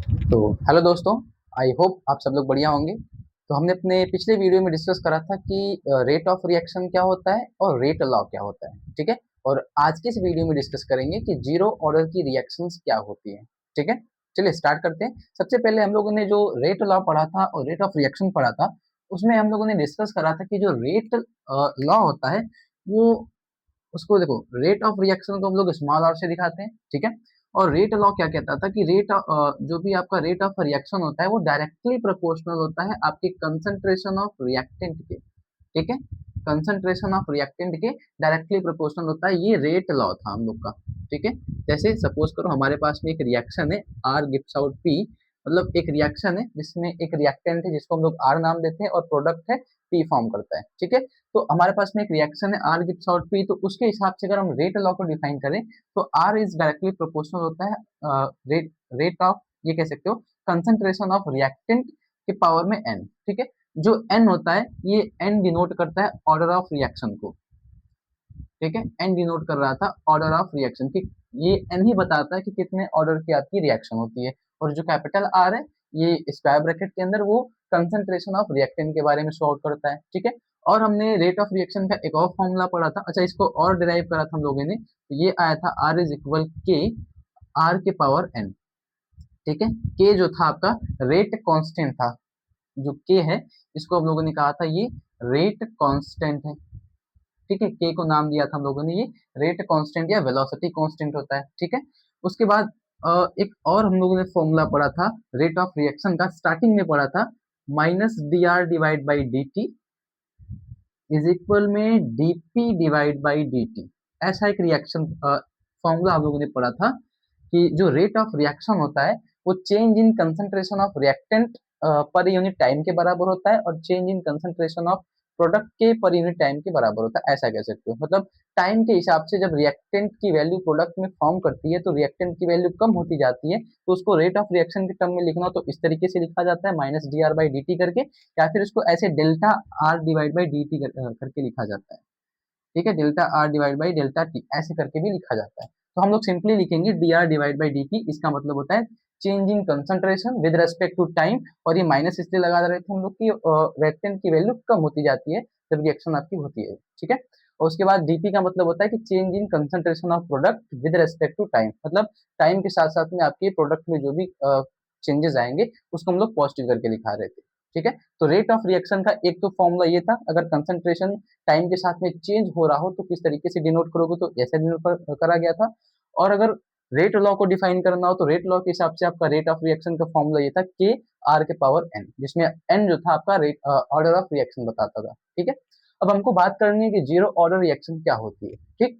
तो हेलो दोस्तों, I hope आप सब लोग बढ़िया होंगे। तो हमने अपने पिछले वीडियो में डिस्कस करा था कि रेट ऑफ रिएक्शन क्या होता है और रेट लॉ क्या होता है, ठीक है। और आज की इस वीडियो में डिस्कस करेंगे कि जीरो ऑर्डर की रिएक्शंस क्या होती हैं, ठीक है। चलिए स्टार्ट करते हैं। सबसे पहले हम लोगों ने जो रेट लॉ पढ़ा था और रेट ऑफ रिएक्शन पढ़ा था, उसमें हम लोगों ने डिस्कस करा था कि जो रेट लॉ होता है वो, उसको देखो, रेट ऑफ रिएक्शन को हम लोग स्मॉल आर से दिखाते हैं, ठीक है। और रेट लॉ क्या कहता था कि जो भी आपका रेट ऑफ रिएक्शन होता है वो डायरेक्टली प्रोपोर्शनल होता है आपके कंसंट्रेशन ऑफ रिएक्टेंट के, ठीक है। कंसंट्रेशन ऑफ रिएक्टेंट के डायरेक्टली प्रोपोर्शनल होता है, ये रेट लॉ था हम लोग का, ठीक है। जैसे सपोज करो हमारे पास में एक रिएक्शन है, आर गिव्स आउट पी, मतलब एक रिएक्शन है जिसमें एक रिएक्टेंट है जिसको हम लोग आर नाम देते हैं और प्रोडक्ट है पी फॉर्म करता है, ठीक है। तो हमारे पास में एक रिएक्शन है आर गिव्स आउट पी, तो उसके हिसाब से अगर हम रेट लॉ को डिफाइन करें तो आर इज डायरेक्टली प्रोपोर्शनल होता है रेट रेट ऑफ, ये कह सकते हो, कंसंट्रेशन ऑफ रिएक्टेंट के पावर में एन, ठीक है। जो एन होता है ये एन डिनोट करता है ऑर्डर ऑफ रिएक्शन को, ठीक है। एन डिनोट कर रहा था ऑर्डर ऑफ रिएक्शन की, ये एन ही बताता है कि कितने ऑर्डर की आपकी रिएक्शन होती है। और जो कैपिटल आर है ये स्क्वायर ब्रैकेट के अंदर वो कंसंट्रेशन ऑफ रिएक्टेंट के बारे में शो आउट करता है, ठीक है। और हमने रेट ऑफ रिएक्शन का एक और फॉर्मूला पढ़ा था, अच्छा इसको और डिराइव करा था हम लोगों ने, तो ये आया था आर इज इक्वल के आर के पावर एन, ठीक है। के जो था आपका रेट कांस्टेंट था, जो के है इसको हम लोगों ने कहा था ये रेट कांस्टेंट है, ठीक है। के को नाम दिया था हम लोगों ने ये रेट कांस्टेंट या वेलोसिटी कांस्टेंट होता है, ठीक है। उसके बाद एक और हम लोगों ने फॉर्मूला पढ़ा था रेट ऑफ रिएक्शन का, स्टार्टिंग में पढ़ा था minus D R divide by D T is equal में DP divide by D T. ऐसा एक रिएक्शन फॉर्मूला हम लोगों ने पढ़ा था कि जो रेट ऑफ रिएक्शन होता है वो change in concentration of reactant per unit time के बराबर होता है और change in concentration of product के पर यूनिट टाइम के बराबर होता है, ऐसा कह सकते हो। मतलब टाइम के हिसाब से जब रिएक्टेंट की वैल्यू प्रोडक्ट में फॉर्म करती है तो रिएक्टेंट की वैल्यू कम होती जाती है, तो उसको रेट ऑफ रिएक्शन के टर्म में लिखना हो तो इस तरीके से लिखा जाता है minus D R by D T करके, या फिर इसको ऐसे delta R divide by D T करके लिखा जाता है, ठीक है। Delta R divide by delta T ऐसे करके भी लिखा जाता है। तो हम लोग सिंपली लिखेंगे D R divide by D T, इसका मतलब होता है change in concentration with respect to time, और ये माइनस इसलिए लगा रहे थे हम लोग की रिएक्टेंट की वैल्यू कम होती जाती है जब रिएक्शन आपकी होती है, ठीक है। और उसके बाद डीपी का मतलब होता है कि change in concentration of product with respect to time, मतलब टाइम के साथ साथ में आपके प्रोडक्ट में जो भी चेंजेस आएंगे उसको हम लोग पॉजिटिव करके लिखा रहे थे, ठीक है। तो रेट ऑफ रिएक्शन का एक तो फॉर्मूला ये था, अगर कंसंट्रेशन टाइम के साथ में चेंज हो रहा हो तो किस तरीके से डिनोट करोगे, तो ऐसे डिनोट करा गया था। और अगर रेट लॉ को डिफाइन करना हो तो रेट लॉ के हिसाब से आपका रेट ऑफ रिएक्शन का फॉर्मूला ये था के आर के पावर एन, जिसमें एन जो था आपका रेट ऑर्डर ऑफ रिएक्शन बताता था, ठीक है। अब हमको बात करनी है कि जीरो ऑर्डर रिएक्शन क्या होती है, ठीक।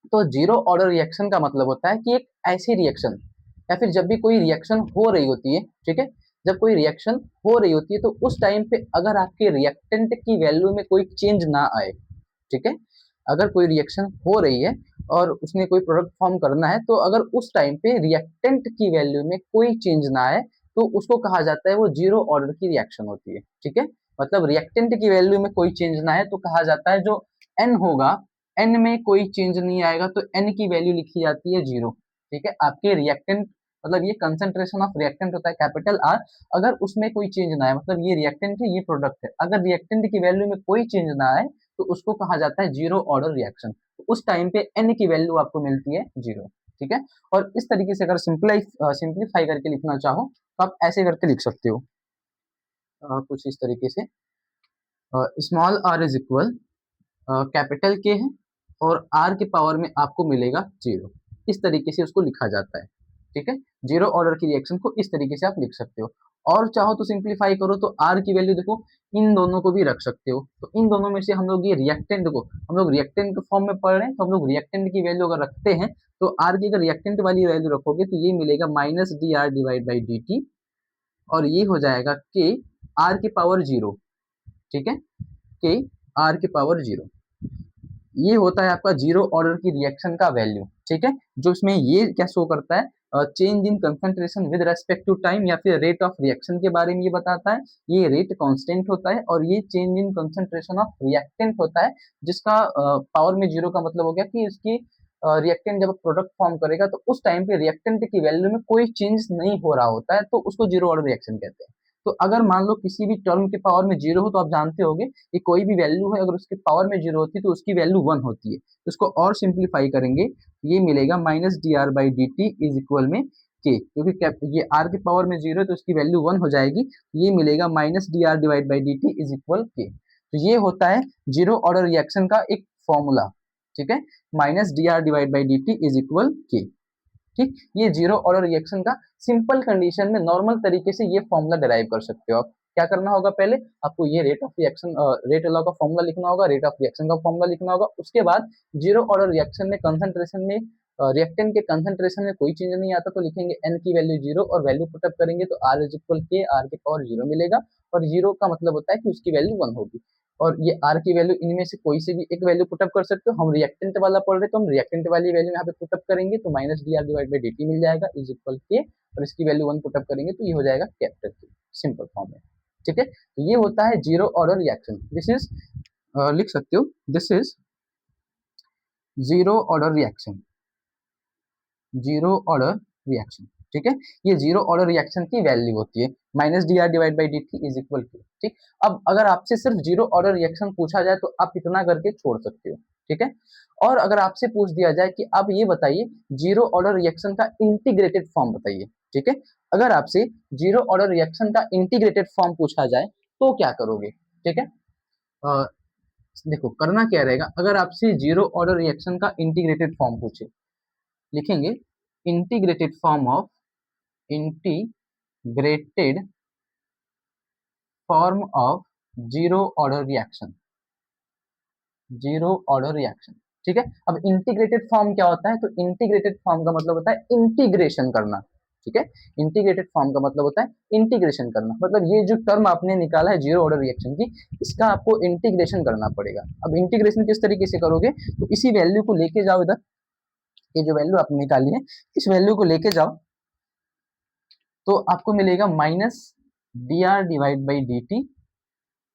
तो जीरो ऑर्डर रिएक्शन का मतलब होता है कि एक ऐसी रिएक्शन, या फिर जब भी कोई रिएक्शन हो रही होती है, ठीक है, जब कोई रिएक्शन हो रही होती है तो उस टाइम पे अगर आपके रिएक्टेंट की वैल्यू में कोई चेंज ना आए, ठीक है। अगर कोई रिएक्शन हो रही है और उसने कोई प्रोडक्ट फॉर्म करना है, तो अगर उस टाइम पे रिएक्टेंट की वैल्यू में कोई चेंज ना आए तो उसको कहा जाता है वो जीरो ऑर्डर की रिएक्शन होती है, ठीक है। मतलब रिएक्टेंट की वैल्यू में कोई चेंज ना है तो कहा जाता है जो एन होगा, एन में कोई चेंज नहीं आएगा तो एन की वैल्यू लिखी जाती है जीरो, ठीक है। आपके रिएक्टेंट, मतलब ये कंसंट्रेशन ऑफ रिएक्टेंट होता है कैपिटल आर, अगर उसमें कोई चेंज ना आए, मतलब ये रिएक्टेंट है ये प्रोडक्ट है, अगर रिएक्टेंट की वैल्यू में कोई चेंज ना आए तो उसको कहा जाता है जीरो ऑर्डर रिएक्शन। तो उस टाइम पे एन की वैल्यू आपको मिलती है जीरो, ठीक है। और इस तरीके से अगर सिंप्लीफाई करके लिखना चाहो तो आप ऐसे करके लिख सकते हो, कुछ इस तरीके से, small R is equal capital K है और आर के पावर में आपको मिलेगा जीरो, इस तरीके से उसको लिखा जाता है, ठीक है। जीरो ऑर्डर की रिएक्शन को इस तरीके से आप लिख सकते हो। और चाहो तो सिंप्लीफाई करो तो आर की वैल्यू देखो इन दोनों को भी रख सकते हो, तो इन दोनों में से हम लोग ये रिएक्टेंट को, हम लोग रिएक्टेंट के फॉर्म में पढ़ रहे हैं तो हम लोग रिएक्टेंट की वैल्यू अगर रखते हैं तो आर की अगर रिएक्टेंट वाली वैल्यू रखोगे तो ये मिलेगा minus D R divide by D T, और ये हो जाएगा के आर की पावर जीरो, ठीक है। के आर की पावर जीरो, ये होता है आपका जीरो ऑर्डर की रिएक्शन का वैल्यू, ठीक है। जो इसमें ये क्या शो करता है, change in concentration with respect to time या फिर रेट ऑफ रिएक्शन के बारे में ये बताता है। ये रेट कांस्टेंट होता है और ये change in concentration of reactant होता है, जिसका पावर में जीरो का मतलब हो गया कि इसकी रिएक्टेंट जब प्रोडक्ट फॉर्म करेगा तो उस टाइम पे रिएक्टेंट की वैल्यू में कोई चेंज नहीं हो रहा होता है, तो उसको जीरो ऑर्डर रिएक्शन कहते हैं। तो अगर मान लो किसी भी टर्म के पावर में जीरो हो, तो आप जानते होंगे कि कोई भी वैल्यू है अगर उसकी पावर में जीरो होती है तो उसकी वैल्यू वन होती है। तो इसको और सिंप्लीफाई करेंगे, ये मिलेगा minus D R by D T is equal में के, क्योंकि ये आर के पावर में जीरो है तो उसकी वैल्यू वन हो जाएगी। ये मिलेगा minus D R divide by D T is equal के। तो ये होता है जीरो ऑर्डर रिएक्शन का एक फॉर्मूला, ठीक है, minus D R divide by D T is equal के। ठीक, ये जीरो ऑर्डर रिएक्शन का सिंपल कंडीशन में नॉर्मल तरीके से ये फॉर्मूला डिराइव कर सकते हो आप। क्या करना होगा, पहले आपको ये rate of reaction rate law का फॉर्मूला लिखना होगा, रेट ऑफ रिएक्शन का फॉर्मूला लिखना होगा। उसके बाद जीरो ऑर्डर रिएक्शन में कंसंट्रेशन में रिएक्टेंट के कंसंट्रेशन में कोई चेंज नहीं आता तो लिखेंगे एन की वैल्यू जीरो और वैल्यू पुटअप करेंगे तो आर इज इक्वल के, आर के पावर जीरो मिलेगा। और जीरो का मतलब होता है कि उसकी वैल्यू वन होगी। और ये आर की वैल्यू इनमें से कोई से भी एक वैल्यू पुटअप कर सकते हो। हम रिएक्टेंट वाला पढ़ रहे तो हम रिएक्टेंट वाली वैल्यू यहाँ पे पुटअप करेंगे तो minus D R divide by D T मिल जाएगा इज इक्वल के, और इसकी वैल्यू वन पुटअप करेंगे तो ये हो जाएगा कैपिटल के, सिंपल फॉर्म में। ठीक है, तो ये होता है zero order reaction. This is लिख सकते हो, this is zero order reaction, zero order reaction. ठीक है, ये जीरो ऑर्डर रिएक्शन की वैल्यू होती है minus D R divide by D T is equal to. ठीक, अब अगर आपसे सिर्फ जीरो ऑर्डर रिएक्शन पूछा जाए तो आप इतना करके छोड़ सकते हो। ठीक है, और अगर आपसे पूछ दिया जाए कि आप ये बताइए जीरो ऑर्डर रिएक्शन का इंटीग्रेटेड फॉर्म बताइए। ठीक है, अगर आपसे जीरो ऑर्डर रिएक्शन का इंटीग्रेटेड फॉर्म पूछा जाए तो क्या करोगे। ठीक है, अ, देखो करना क्या रहेगा, अगर आपसे जीरो ऑर्डर रिएक्शन का इंटीग्रेटेड फॉर्म पूछे, लिखेंगे integrated form of integrated form of zero order reaction, zero order reaction. ठीक है, अब इंटीग्रेटेड फॉर्म क्या होता है, तो इंटीग्रेटेड फॉर्म का मतलब होता है इंटीग्रेशन करना। ठीक है, इंटीग्रेटेड फॉर्म का मतलब होता है इंटीग्रेशन करना, मतलब ये जो टर्म आपने निकाला है जीरो ऑर्डर रिएक्शन की, इसका आपको इंटीग्रेशन करना पड़ेगा। अब इंटीग्रेशन किस तरीके से करोगे, तो इसी वैल्यू को लेके जाओ इधर, ये जो वैल्यू आपने निकाली है इस वैल्यू को लेके जाओ तो आपको मिलेगा minus D R divide by D T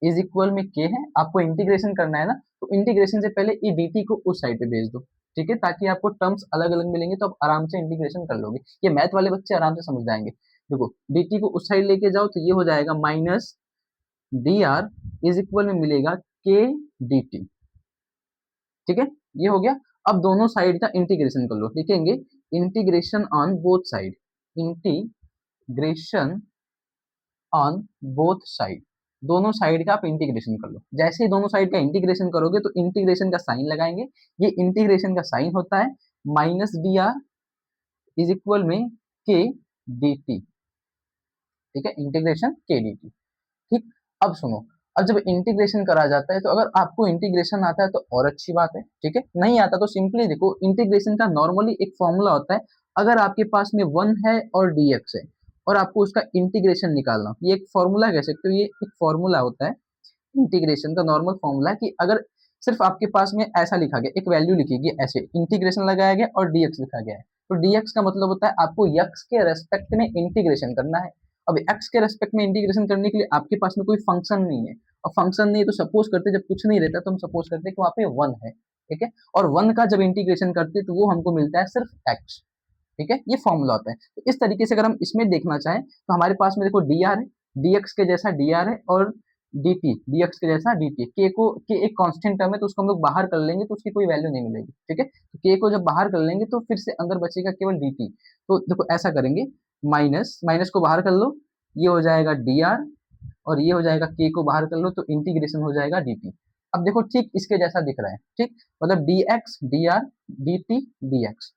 is equal में के है। आपको इंटीग्रेशन करना है ना, तो इंटीग्रेशन से पहले ये dt को उस साइड पे भेज दो। ठीक है, ताकि आपको टर्म्स अलग अलग मिलेंगे तो आप आराम से इंटीग्रेशन कर लोगे। ये मैथ वाले बच्चे आराम से समझ जाएंगे। देखो dt को उस साइड लेके जाओ तो ये हो जाएगा minus D are is equal में मिलेगा के डी टी। ठीक है, ये हो गया। अब दोनों साइड का इंटीग्रेशन कर लो, लिखेंगे integration on both side, integration on both side, दोनों साइड का आप इंटीग्रेशन कर लो। जैसे ही दोनों साइड का इंटीग्रेशन करोगे तो इंटीग्रेशन का साइन लगाएंगे, ये इंटीग्रेशन का साइन होता है minus D are is equal में के डी टी। ठीक है, इंटीग्रेशन के डी टी। ठीक, अब सुनो, अब जब इंटीग्रेशन करा जाता है तो अगर आपको इंटीग्रेशन आता है तो और अच्छी बात है। ठीक है, नहीं आता तो सिंपली देखो इंटीग्रेशन का नॉर्मली एक फॉर्मूला होता है, अगर आपके पास में वन है और dx है और आपको उसका इंटीग्रेशन निकालना, ये एक फॉर्मूला कह सकते हो, ये एक फॉर्मूला होता है इंटीग्रेशन का। नॉर्मल फॉर्मूला है कि अगर सिर्फ आपके पास में ऐसा लिखा गया, एक वैल्यू लिखी गई ऐसे, इंटीग्रेशन लगाया गया और dx लिखा गया है, तो dx का मतलब होता है आपको x के रेस्पेक्ट में इंटीग्रेशन करना है। अब x के रेस्पेक्ट में इंटीग्रेशन करने के लिए आपके पास में कोई फंक्शन नहीं है, और फंक्शन नहीं है तो सपोज करते जब कुछ नहीं रहता तो हम सपोज करते कि वहां पे वन है। ठीक है, और वन का जब इंटीग्रेशन करते तो वो हमको मिलता है सिर्फ x। ठीक है, ये फॉर्मूला होता है। तो इस तरीके से अगर हम इसमें देखना चाहें तो हमारे पास में देखो डी आर है, dx के जैसा डी आर है, और dt dx के जैसा dt, k को k एक कांस्टेंट टर्म है तो उसको हम लोग बाहर कर लेंगे तो उसकी कोई वैल्यू नहीं मिलेगी। ठीक है, तो k को जब बाहर कर लेंगे तो फिर से अंदर बचेगा केवल dt। तो देखो ऐसा करेंगे, माइनस माइनस को बाहर कर लो, ये हो जाएगा dr, और ये हो जाएगा k को बाहर कर लो तो इंटीग्रेशन हो जाएगा dt। अब देखो ठीक इसके जैसा दिख रहा है। ठीक, मतलब dx dr dt dx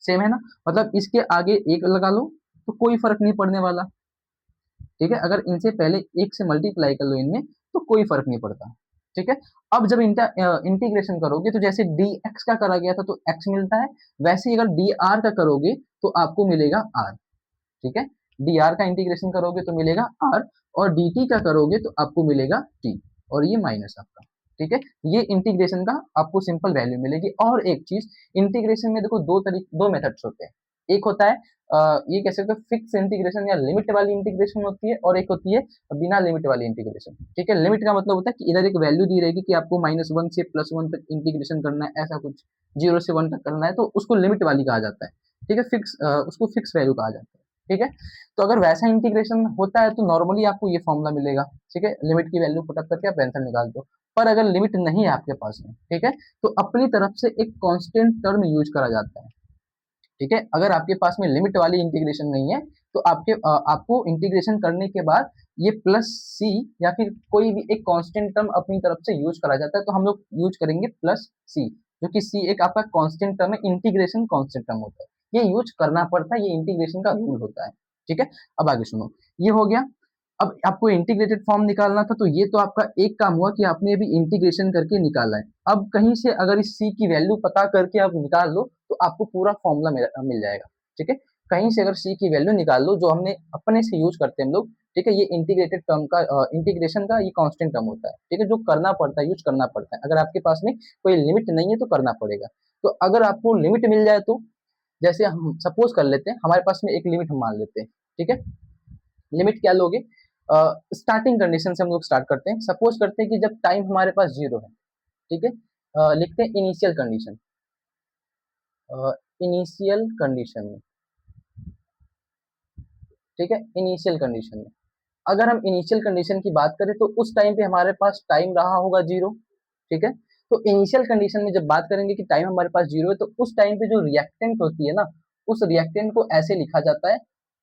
same है ना, मतलब इसके आगे एक लगा लो तो कोई फर्क नहीं पड़ने वाला। ठीक है, अगर इनसे पहले एक से मल्टीप्लाई कर लो इनमें तो कोई फर्क नहीं पड़ता। ठीक है, अब जब इंटीग्रेशन करोगे तो जैसे dx का करा गया था तो x मिलता है, वैसे ही अगर dr का करोगे तो आपको मिलेगा r। ठीक है, dr का इंटीग्रेशन करोगे तो मिलेगा r, और dt का करोगे तो आपको मिलेगा t, और ये माइनस आपका। ठीक है, ये इंटीग्रेशन का आपको सिंपल वैल्यू मिलेगी। और एक चीज, इंटीग्रेशन में देखो दो मेथड्स होते हैं। एक होता है ये कह सकते हो फिक्स इंटीग्रेशन या लिमिट वाली इंटीग्रेशन होती है, और एक होती है बिना लिमिट वाली इंटीग्रेशन। ठीक है, लिमिट का मतलब होता है कि इधर एक वैल्यू दी रहेगी कि आपको -1 से +1 तक इंटीग्रेशन करना है, ऐसा कुछ 0 से 1 तक करना है, तो उसको लिमिट वाली कहा जाता है। ठीक है, उसको फिक्स वैल्यू कहा जाता है। ठीक है, तो अगर वैसा इंटीग्रेशन होता है तो नॉर्मली आपको ये फॉर्मूला मिलेगा। ठीक है, लिमिट की वैल्यू पुट अप करके आप आंसर निकाल दो। पर अगर लिमिट नहीं है आपके पास में, ठीक है, तो अपनी तरफ से एक कांस्टेंट टर्म यूज करा जाता है। ठीक है, अगर आपके पास में लिमिट वाली इंटीग्रेशन नहीं है तो आपको इंटीग्रेशन करने के बाद ये प्लस सी या फिर कोई भी एक कांस्टेंट टर्म अपनी तरफ से यूज करा जाता है, तो हम लोग यूज करेंगे प्लस सी, जो कि सी एक आपका कांस्टेंट टर्म है, इंटीग्रेशन कांस्टेंट टर्म होता है, ये यूज करना पड़ता है, ये इंटीग्रेशन का रूल होता है। ठीक है, अब आगे सुनो, ये हो गया। अब आपको इंटीग्रेटेड फॉर्म निकालना था, तो ये तो आपका एक काम हुआ कि आपने अभी इंटीग्रेशन करके निकाला है। अब कहीं से अगर इस सी की वैल्यू पता करके आप निकाल लो तो आपको पूरा फॉर्मूला मिल जाएगा। ठीक है, कहीं से अगर सी की वैल्यू निकाल लो जो हमने अपने से यूज करते हैं हम लोग। ठीक है, ये इंटीग्रेटेड टर्म का इंटीग्रेशन का ये कांस्टेंट टर्म होता है। ठीक है, जो करना पड़ता है, यूज करना पड़ता है, अगर आपके पास में कोई लिमिट नहीं है तो करना पड़ेगा। तो अगर आपको लिमिट मिल जाए तो जैसे हम सपोज कर लेते हैं हमारे पास में एक लिमिट हम मान लेते हैं। ठीक है, लिमिट क्या लोगे, स्टार्टिंग कंडीशन से हम लोग स्टार्ट करते हैं। सपोज करते हैं कि जब टाइम हमारे पास 0 है। ठीक है, लिखते हैं इनिशियल कंडीशन। इनिशियल कंडीशन में, ठीक है, इनिशियल कंडीशन में अगर हम इनिशियल कंडीशन की बात करें तो उस टाइम पे हमारे पास टाइम रहा होगा 0। ठीक है, तो इनिशियल कंडीशन में जब बात करेंगे कि टाइम हमारे पास 0 है, तो उस टाइम पे जो रिएक्टेंट होती है ना, उस रिएक्टेंट को ऐसे लिखा जाता है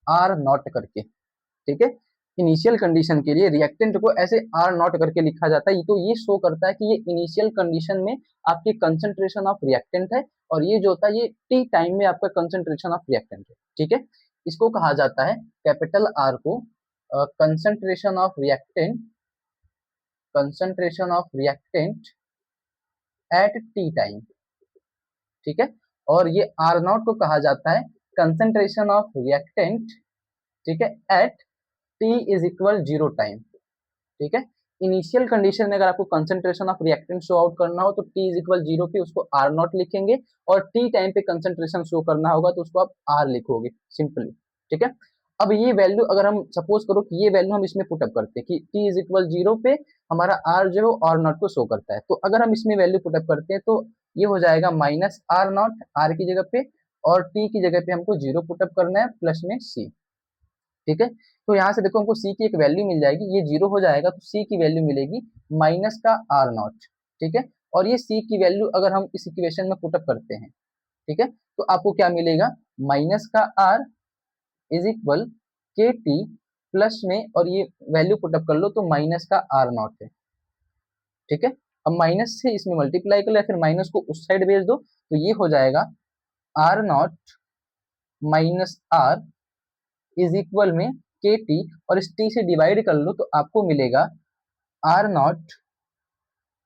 आर नॉट करके। ठीक है, इनिशियल कंडीशन के लिए रिएक्टेंट को ऐसे आर नॉट करके लिखा जाता है, तो ये शो करता है कि ये इनिशियल कंडीशन में आपकी कंसंट्रेशन ऑफ रिएक्टेंट है, और ये जो होता है ये टी टाइम में आपका कंसंट्रेशन ऑफ रिएक्टेंट है। ठीक है, इसको कहा जाता है कैपिटल आर को concentration of reactant, concentration of reactant eight T time. ठीक है, और ये आर नॉट को कहा जाता है कंसंट्रेशन ऑफ रिएक्टेंट, ठीक है, at T is equal 0 time. ठीक है, इनिशियल कंडीशन में अगर आपको concentration of reactant show out करना हो तो टी इज इक्वल 0 पे उसको आर नॉट लिखेंगे, और टी टाइम पे कंसंट्रेशन शो करना होगा तो उसको आप आर लिखोगे सिंपली। ठीक है, अब ये वैल्यू अगर हम सपोज करो कि ये वैल्यू हम इसमें पुटअप करते हैं कि टी इज इक्वल 0 पे हमारा आर जो है आर नॉट को शो करता है, तो अगर हम इसमें वैल्यू पुटअप करते हैं तो ये हो जाएगा माइनस आर नॉट आर की जगह पे, और टी की जगह पे हमको 0 पुटअप करना है प्लस में सी। ठीक है, तो यहाँ से देखो हमको सी की एक वैल्यू मिल जाएगी, ये 0 हो जाएगा तो सी की वैल्यू मिलेगी माइनस का आर नॉट। ठीक है, और ये सी की वैल्यू अगर हम इस इक्वेशन में पुटअप करते हैं, ठीक है, तो आपको क्या मिलेगा, माइनस का आर इज इक्वल के टी प्लस में, और ये वैल्यू पुटअप कर लो तो माइनस का आर नॉट है। ठीक है, अब माइनस से इसमें मल्टीप्लाई कर लो या फिर माइनस को उस साइड भेज दो, तो ये हो जाएगा R not minus R is equal में के टी, और इस टी से डिवाइड कर लो तो आपको मिलेगा आर नॉट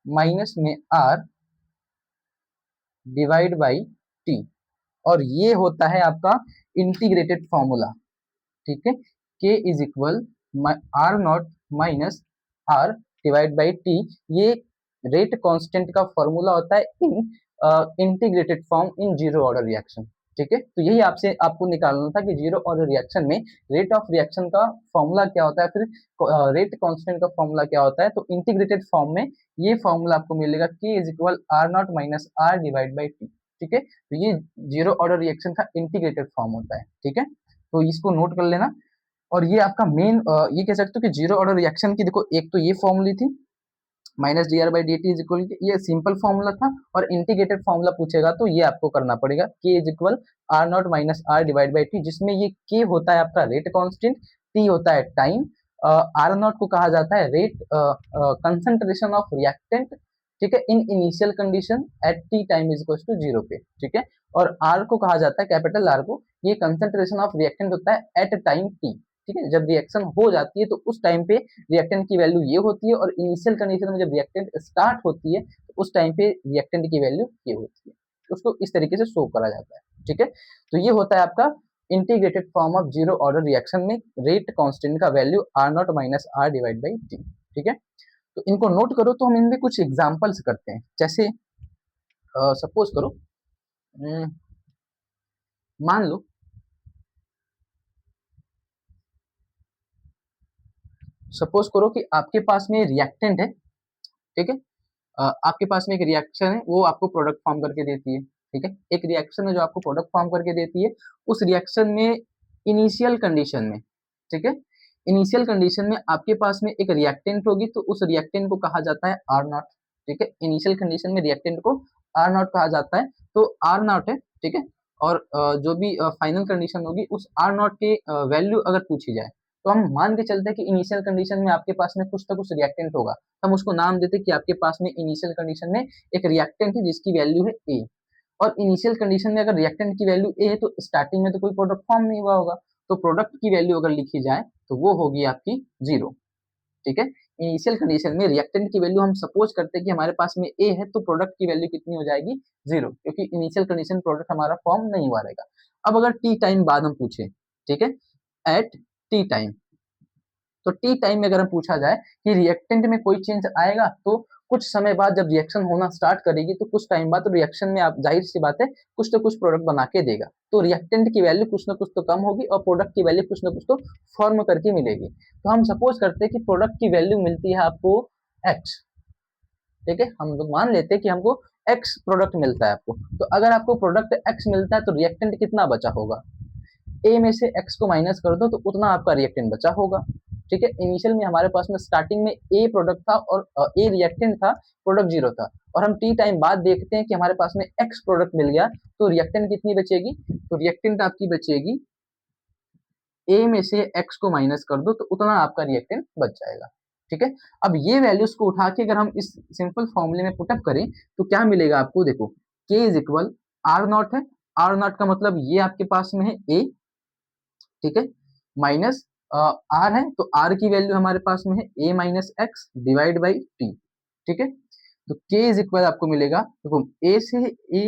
माइनस में आर डिवाइड बाई टी, और ये होता है आपका इंटीग्रेटेड फॉर्मूला। ठीक है, K is equal R not minus R divide by T, ये रेट कांस्टेंट का फॉर्मूला होता है in integrated form in zero order reaction. ठीक है, तो यही आपसे आपको निकालना था कि जीरो ऑर्डर रिएक्शन में रेट ऑफ रिएक्शन का फॉर्मूला क्या होता है, फिर रेट कांस्टेंट का फॉर्मूला क्या होता है। तो इंटीग्रेटेड फॉर्म में ये फॉर्मूला आपको मिलेगा K is equal R not minus R divide by T. ठीक है, तो ये जीरो ऑर्डर रिएक्शन का इंटीग्रेटेड फॉर्म होता है। ठीक है, तो इसको नोट कर लेना। और ये आपका मेन ये कह सकते हो कि जीरो ऑर्डर रिएक्शन की देखो एक तो ये फॉर्मूली थी minus D R by D T is equal, ये सिंपल फॉर्मूला था, और इंटीग्रेटेड फॉर्मूला पूछेगा तो ये आपको करना पड़ेगा K is equal R not minus R divide by T, जिसमें ये के होता है आपका रेट कांस्टेंट, टी होता है टाइम, आर नॉट को कहा जाता है रेट कंसंट्रेशन ऑफ रिएक्टेंट। ठीक है, in initial condition at T time is equal to 0 पे। ठीक है, और आर को कहा जाता है कैपिटल आर को, ये कंसंट्रेशन ऑफ रिएक्टेंट होता है एट टाइम टी। ठीक है, जब रिएक्शन हो जाती है तो उस टाइम पे रिएक्टेंट की वैल्यू ये होती है, और इनिशियल कंडीशन में जब रिएक्टेंट स्टार्ट होती है तो उस टाइम पे रिएक्टेंट की वैल्यू ये होती है, उसको इस तरीके से शो करा जाता है। ठीक है, तो ये होता है आपका integrated form of zero order reaction में रेट कांस्टेंट का value R not minus R divide by T. ठीक है, तो इनको नोट करो, तो हम इनमें कुछ एग्जांपल्स करते हैं। जैसे सपोज करो, मान लो सपोज करो कि आपके पास में रिएक्टेंट है, ठीक है। आपके पास में एक रिएक्शन है, वो आपको प्रोडक्ट फॉर्म करके देती है, ठीक है। एक रिएक्शन है जो आपको प्रोडक्ट फॉर्म करके देती है। उस रिएक्शन में इनिशियल कंडीशन में, ठीक है, इनिशियल कंडीशन में आपके पास में एक रिएक्टेंट होगी, तो उस रिएक्टेंट को कहा जाता है आर नॉट, ठीक है। इनिशियल कंडीशन में रिएक्टेंट को आर नॉट कहा जाता है, तो आर नॉट है, ठीक है। और जो भी फाइनल कंडीशन होगी उस आर नॉट की वैल्यू अगर पूछी जाए, तो हम मान के चलते हैं कि इनिशियल कंडीशन में आपके पास में कुछ ना कुछ रिएक्टेंट होगा, हम उसको नाम देते हैं कि आपके पास में इनिशियल कंडीशन में एक रिएक्टेंट है जिसकी वैल्यू है ए। और इनिशियल कंडीशन में अगर रिएक्टेंट की वैल्यू ए है तो स्टार्टिंग में तो कोई प्रोडक्ट फॉर्म नहीं हुआ होगा, तो प्रोडक्ट की वैल्यू अगर लिखी जाए तो वो होगी आपकी 0, ठीक है। इनिशियल कंडीशन में रिएक्टेंट की वैल्यू हम सपोज करते हैं कि हमारे पास में ए है, तो प्रोडक्ट की वैल्यू कितनी हो जाएगी 0, क्योंकि इनिशियल कंडीशन प्रोडक्ट हमारा फॉर्म नहीं हुआ रहेगा। अब अगर टी टाइम बाद हम पूछे, ठीक है, एट टी टाइम, तो टी टाइम में अगर हम पूछा जाए कि रिएक्टेंट में कोई चेंज आएगा, तो कुछ समय बाद जब रिएक्शन होना स्टार्ट करेगी तो कुछ टाइम बाद तो रिएक्शन में आप जाहिर सी बात है कुछ तो कुछ प्रोडक्ट बना के देगा, तो रिएक्टेंट की वैल्यू कुछ ना कुछ तो कम होगी और प्रोडक्ट की वैल्यू कुछ ना कुछ तो फॉर्म करके मिलेगी। तो हम सपोज करते हैं कि प्रोडक्ट की वैल्यू मिलती है आपको एक्स, ठीक है। हम लोग मान लेते हैं कि हमको एक्स प्रोडक्ट मिलता है आपको, तो अगर आपको प्रोडक्ट एक्स मिलता है तो रिएक्टेंट कितना बचा होगा, ए में से एक्स को माइनस कर दो तो उतना आपका रिएक्टेंट बचा होगा, ठीक है। इनिशियल में हमारे पास में स्टार्टिंग में ए प्रोडक्ट था और ए रिएक्टेंट था, प्रोडक्ट 0 था, और हम टी टाइम बाद देखते हैं कि हमारे पास में एक्स प्रोडक्ट मिल गया, तो रिएक्टेंट कितनी बचेगी, तो रिएक्टेंट आपकी बचेगी ए में से एक्स को माइनस कर दो तो उतना आपका रिएक्टेंट बच जाएगा, ठीक है। अब ये वैल्यूज को उठा के अगर हम इस सिंपल फॉर्मूले में पुटअप करें तो क्या मिलेगा आपको, देखो के इज इक्वल आर नॉट है, आर नॉट का मतलब ये आपके पास में है ए, ठीक है, माइनस आर है, तो आर की वैल्यू हमारे पास में है A minus X divide by T, ठीक है। तो के इज इक्वल आपको मिलेगा, देखो ए से ए,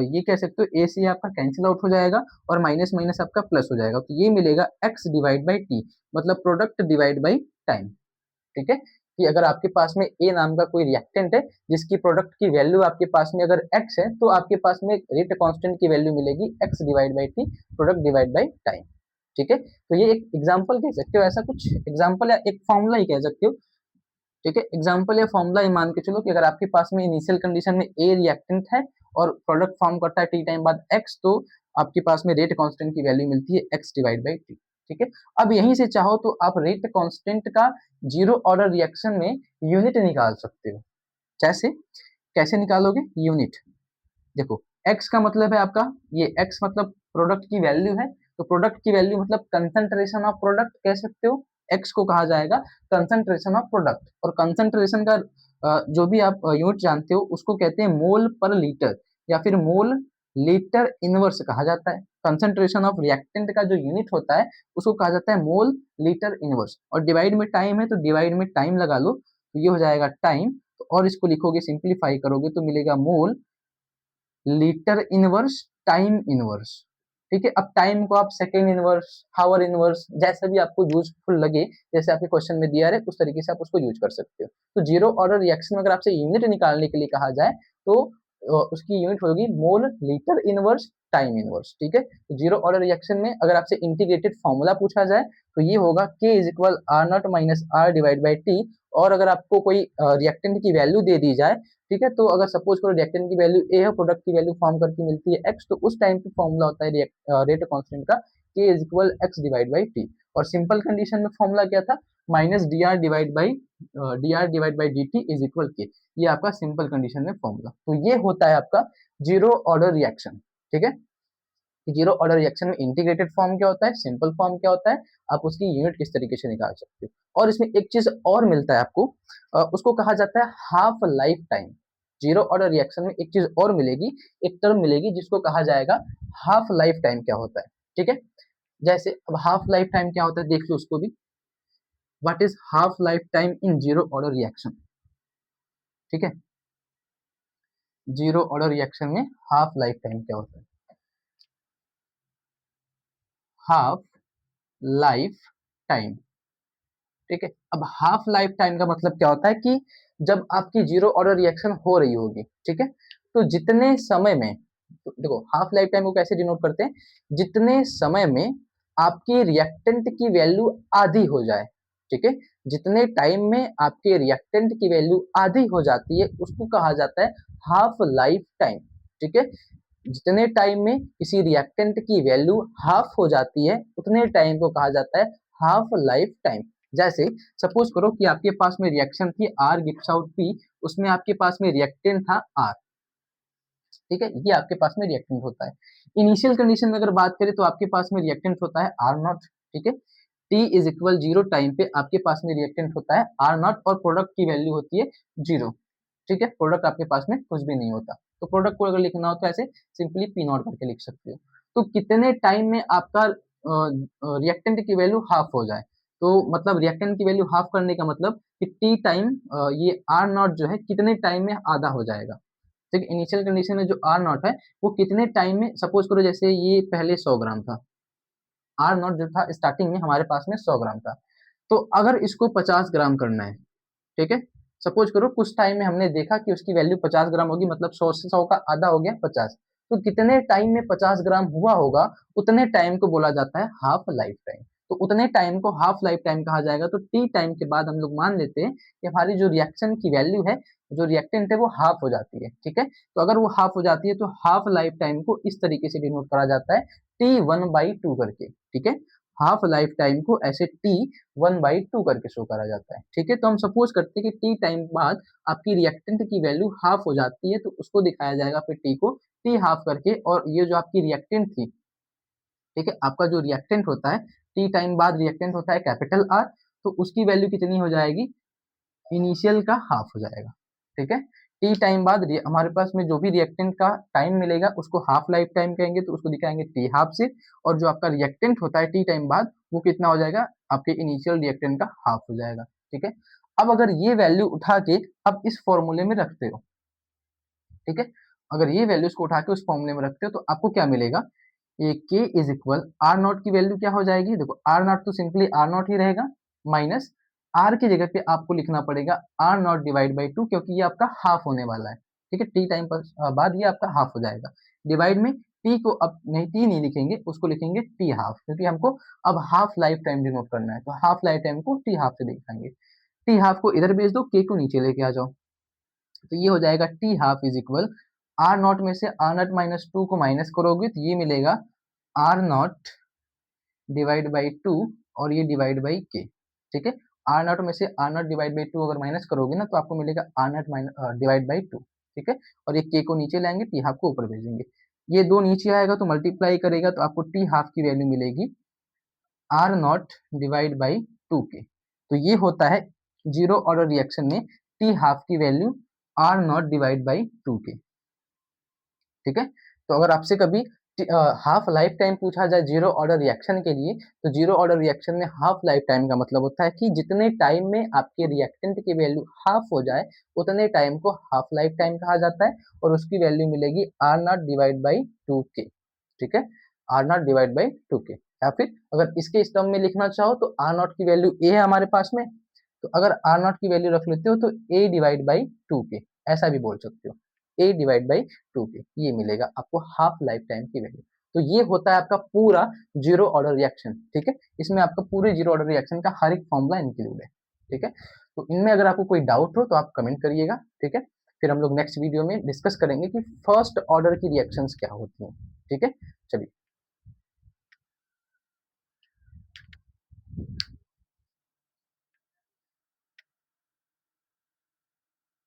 ये कह सकते हो ए से आपका कैंसिल आउट हो जाएगा और माइनस माइनस आपका प्लस हो जाएगा, तो ये मिलेगा एक्स डिवाइड बाई टी, मतलब प्रोडक्ट डिवाइड बाई टाइम, ठीक है। कि अगर आपके पास में ए नाम का कोई रिएक्टेंट है जिसकी प्रोडक्ट की वैल्यू आपके पास में अगर एक्स है, तो आपके पास में रेट कांस्टेंट की वैल्यू मिलेगी x divide by T, product divide by time, ठीक है। तो ये एक एग्जांपल कह सकते हो, ऐसा कुछ एग्जांपल या एक फॉर्मूला ही कह सकते हो, ठीक है। एग्जांपल या फॉर्मूला ही मान के चलो कि अगर आपके पास में इनिशियल कंडीशन में ए रिएक्टेंट है और प्रोडक्ट फॉर्म करता है टी टाइम बाद एक्स, तो आपके पास में रेट कांस्टेंट की वैल्यू मिलती है एक्स डिवाइड बाई टी, ठीक है। अब यहीं से चाहो तो आप रेट कांस्टेंट का जीरो ऑर्डर रिएक्शन में यूनिट निकाल सकते हो। जैसे कैसे निकालोगे यूनिट, देखो x का मतलब है आपका, ये x मतलब प्रोडक्ट की वैल्यू है, तो प्रोडक्ट की वैल्यू मतलब कंसंट्रेशन ऑफ प्रोडक्ट कह सकते हो, x को कहा जाएगा कंसंट्रेशन ऑफ प्रोडक्ट, और कंसंट्रेशन का जो भी आप यूनिट जानते हो उसको कहते हैं मोल पर लीटर या फिर मोल लीटर इनवर्स कहा जाता है। कंसंट्रेशन ऑफ रिएक्टेंट का जो यूनिट होता है उसको कहा जाता है मोल लीटर इनवर्स, और डिवाइड में टाइम है तो डिवाइड में टाइम लगा लो, तो ये हो जाएगा टाइम, तो और इसको लिखोगे सिंप्लीफाई करोगे तो मिलेगा mole litre inverse time inverse, ठीक है। अब टाइम को आप सेकेंड इनवर्स, हावर इनवर्स, जैसा भी आपको यूजफुल लगे, जैसे आपके क्वेश्चन में दिया है उस तरीके से आप उसको यूज कर सकते हो। तो जीरो ऑर्डर रिएक्शन में अगर आपसे यूनिट निकालने के लिए कहा जाए तो उसकी यूनिट होगी mole litre inverse time inverse, ठीक है। तो जीरो ऑर्डर रिएक्शन में अगर आपसे इंटीग्रेटेड फॉर्मूला पूछा जाए तो ये होगा K is equal R not minus R divide by T, और अगर आपको कोई रिएक्टेंट की वैल्यू दे दी जाए, ठीक है, तो अगर सपोज करो रिएक्टेंट की वैल्यू ए है, प्रोडक्ट की वैल्यू फॉर्म करके मिलती है एक्स, तो उस टाइम पे फॉर्मूला होता है रेट कांस्टेंट का के is equal x divide by T, और सिंपल कंडीशन में फॉर्मूला क्या था, minus D R divide by D T is equal के, ये आपका सिंपल कंडीशन में फॉर्मूला। तो ये होता है आपका जीरो ऑर्डर रिएक्शन, ठीक है। जीरो ऑर्डर रिएक्शन में इंटीग्रेटेड फॉर्म क्या होता है, सिंपल फॉर्म क्या होता है, आप उसकी यूनिट किस तरीके से निकाल सकते हो। और इसमें एक चीज और मिलता है आपको, उसको कहा जाता है half life time. Zero order reaction में एक चीज और मिलेगी, एक टर्म मिलेगी जिसको कहा जाएगा हाफ लाइफ टाइम क्या होता है, ठीक है। जैसे अब हाफ लाइफ टाइम क्या होता है देख लो उसको भी, what is half life time in zero order reaction, ठीक है। जीरो ऑर्डर रिएक्शन में हाफ लाइफ टाइम क्या होता है, हाफ लाइफ टाइम, ठीक है। अब हाफ लाइफ टाइम का मतलब क्या होता है कि जब आपकी जीरो ऑर्डर रिएक्शन हो रही होगी, ठीक है, तो जितने समय में, तो देखो हाफ लाइफ टाइम को कैसे डिनोट करते हैं, जितने समय में आपकी रिएक्टेंट की वैल्यू आधी हो जाए, ठीक है। जितने टाइम में आपके रिएक्टेंट की वैल्यू आधी हो जाती है उसको कहा जाता है हाफ लाइफ टाइम, ठीक है। जितने टाइम में किसी रिएक्टेंट की वैल्यू हाफ हो जाती है उतने टाइम को कहा जाता है हाफ लाइफ टाइम। जैसे सपोज करो कि आपके पास में रिएक्शन थी आर गिव्स आउट पी, उसमें आपके पास में रिएक्टेंट था आर, ठीक है। ये आपके पास में रिएक्टेंट होता है। इनिशियल कंडीशन में अगर बात करें तो आपके पास में रिएक्टेंट होता है आर नॉट, ठीक है। T is equal zero time पे आपके पास में रिएक्टेंट होता है आर नॉट और प्रोडक्ट की वैल्यू होती है जीरो, ठीक है। प्रोडक्ट आपके पास में कुछ भी नहीं होता, तो प्रोडक्ट को अगर लिखना हो तो ऐसे सिंपली पी नॉट करके लिख सकते हो। तो कितने टाइम में आपका रिएक्टेंट की वैल्यू हाफ हो जाए, तो मतलब रिएक्टेंट की वैल्यू हाफ करने का मतलब कि टी टाइम ये आर नॉट जो है कितने टाइम में आधा हो जाएगा, ठीक है। इनिशियल कंडीशन में जो आर नॉट है वो कितने टाइम में, सपोज करो जैसे ये पहले 100 ग्राम था, आर नॉट जो था स्टार्टिंग में हमारे पास में 100 ग्राम था, तो अगर इसको 50 ग्राम करना है, ठीक है। सपोज करो कुछ टाइम में हमने देखा कि उसकी वैल्यू 50 ग्राम होगी, मतलब 100 से 100 का आधा हो गया 50, तो कितने टाइम में 50 ग्राम हुआ होगा उतने टाइम को बोला जाता है हाफ लाइफ टाइम। तो उतने टाइम को हाफ लाइफ टाइम कहा जाएगा। तो टी टाइम के बाद हम लोग मान लेते हैं कि हमारी जो रिएक्शन की वैल्यू है, जो रिएक्टेंट है वो हाफ हो जाती है, ठीक है। तो अगर वो हाफ हो जाती है तो हाफ लाइफ टाइम को इस तरीके से डिनोट करा जाता है टी वन बाई टू करके, ठीक है। हाफ लाइफ टाइम को ऐसे टी वन बाई टू करके शो करा जाता है, ठीक है। तो हम सपोज करते हैं कि टी टाइम बाद आपकी रिएक्टेंट की वैल्यू हाफ हो जाती है, तो उसको दिखाया जाएगा फिर टी को टी हाफ करके, और ये जो आपकी रिएक्टेंट थी, ठीक है, आपका जो रिएक्टेंट होता है टी टाइम बाद रिएक्टेंट होता है कैपिटल आर, तो उसकी वैल्यू कितनी हो जाएगी, इनिशियल का हाफ हो जाएगा, ठीक है। टी टाइम बाद हमारे पास में जो भी रिएक्टेंट का टाइम मिलेगा उसको हाफ लाइफ टाइम कहेंगे, तो उसको दिखाएंगे टी हाफ से, और जो आपका रिएक्टेंट होता है टी टाइम बाद वो कितना हो जाएगा, आपके इनिशियल रिएक्टेंट का हाफ हो जाएगा, ठीक है। अब अगर ये वैल्यू उठा के अब इस फॉर्मूले में रखते हो, ठीक है, अगर ये वैल्यूज को उठा के उस फॉर्मूले में रखते हो तो आपको क्या मिलेगा, ये K is equal R naught की वैल्यू क्या हो जाएगी, देखो आर नॉट तो सिंपली आर नॉट ही रहेगा, माइनस आर की जगह पे आपको लिखना पड़ेगा R naught divide by two, क्योंकि ये आपका हाफ होने वाला है, ठीक है। टी टाइम पर बाद ये आपका हाफ हो जाएगा, डिवाइड में टी को अब नहीं, टी नहीं लिखेंगे, उसको लिखेंगे टी हाफ, क्योंकि हमको अब हाफ लाइफ टाइम डिनोट करना है, तो हाफ लाइफ टाइम को टी हाफ से दिखाएंगे। टी हाफ को इधर भेज दो, के को नीचे लेके आ जाओ, तो ये हो जाएगा T half is equal R naught में से आर नॉट माइनस टू को माइनस करोगे तो ये मिलेगा R naught divide by two, और ये डिवाइड बाई के, ठीक है। आर नॉट में से R naught divide by two अगर माइनस करोगे ना तो आपको मिलेगा R naught divide by two, ठीक है। और ये के को नीचे लाएंगे, टी हाफ को ऊपर भेजेंगे, ये दो नीचे आएगा तो मल्टीप्लाई करेगा तो आपको टी हाफ की वैल्यू मिलेगी R naught divide by two K. तो ये होता है जीरो ऑर्डर रिएक्शन में टी हाफ की value R naught divide by two K, ठीक है। तो अगर आपसे कभी हाफ लाइफ टाइम पूछा जाए जीरो ऑर्डर रिएक्शन के लिए, तो जीरो ऑर्डर रिएक्शन में हाफ लाइफ टाइम का मतलब होता है कि जितने टाइम में आपके रिएक्टेंट की वैल्यू हाफ हो जाए उतने टाइम को हाफ लाइफ टाइम कहा जाता है, और उसकी वैल्यू मिलेगी R naught divide by two K, ठीक है। R naught divide by two K, या फिर अगर इसके स्तंभ में लिखना चाहो तो आर नॉट की वैल्यू ए है हमारे पास में, तो अगर आर नॉट की वैल्यू रख लेते हो तो ए डिवाइड बाई टू के, ऐसा भी बोल सकते हो, ए डिवाइड बाई टू के, ये मिलेगा आपको हाफ लाइफ टाइम की वैल्यू। तो ये होता है आपका पूरा जीरो ऑर्डर रिएक्शन, ठीक है। इसमें आपका पूरे जीरो ऑर्डर रिएक्शन का हर एक फॉर्मूला इंक्लूड है, ठीक है। तो इनमें अगर आपको कोई डाउट हो तो आप कमेंट करिएगा, ठीक है। फिर हम लोग नेक्स्ट वीडियो में डिस्कस करेंगे कि फर्स्ट ऑर्डर की रिएक्शंस क्या होती हैं, ठीक है। चलिए।